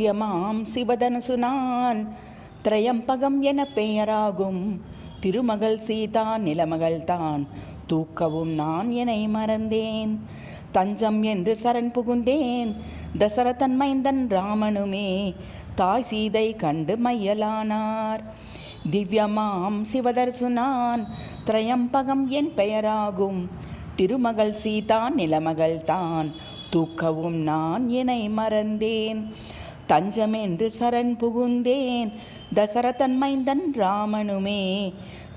திவ்யமாம் சிவதனுசு நான் திரையம்பகம் என பெயராகும். திருமகள் சீதா நிலமகள் தான் தூக்கவும் நான் என்னை மறந்தேன். தஞ்சம் என்று சரண் புகுந்தேன் தசரதன் மைந்தன் ராமனுமே தாய் சீதை கண்டு மையலானார். திவ்யமாம் சிவதர்சு நான் திரையம்பகம் என் பெயராகும். திருமகள் சீதா நிலமகள் தான் தூக்கவும் நான் என்னை மறந்தேன். தஞ்சம் என்று சரண் புகுந்தேன் தசரதன் மைந்தன் ராமனுமே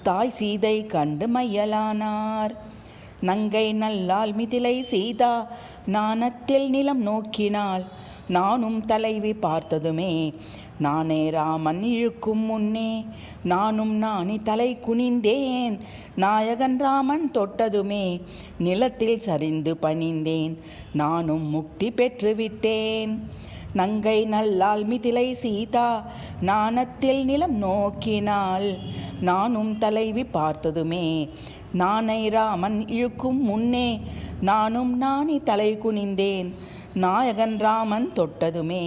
தாய் சீதை கண்டு மையலானார். நங்கை நல்லால் மிதிலை சீதா நாணத்தில் நிலம் நோக்கினாள். நானும் தலைவி பார்த்ததுமே நானே ராமன் இழுக்கும் முன்னே நானும் நாணி தலை குனிந்தேன். நாயகன் ராமன் தொட்டதுமே நிலத்தில் சரிந்து பணிந்தேன். நானும் முக்தி பெற்றுவிட்டேன். நங்கை நல்லால் மிதிலை சீதா நாணத்தில் நிலம் நோக்கினாள். நானும் தலைவி பார்த்ததுமே நானை ராமன் இழுக்கும் முன்னே நானும் நாணி தலை குனிந்தேன். நாயகன் ராமன் தொட்டதுமே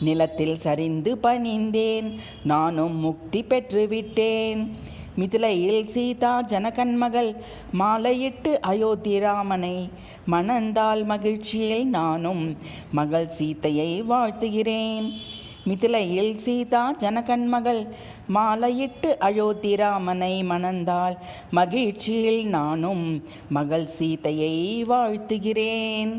நிலத்தில் சரிந்து பணிந்தேன். நானும் முக்தி பெற்றுவிட்டேன். மிதிலையில் சீதா ஜனகன் மகள் மாலையிட்டு அயோத்தி ராமனை மணந்தால் மகிழ்ச்சியில் நானும் மகள் சீதையை வாழ்த்துகிறேன். மிதிலையில் சீதா ஜனகன் மகள் மாலையிட்டு அயோத்தி ராமனை மணந்தால் மகிழ்ச்சியில் நானும் மகள் சீதையை வாழ்த்துகிறேன்.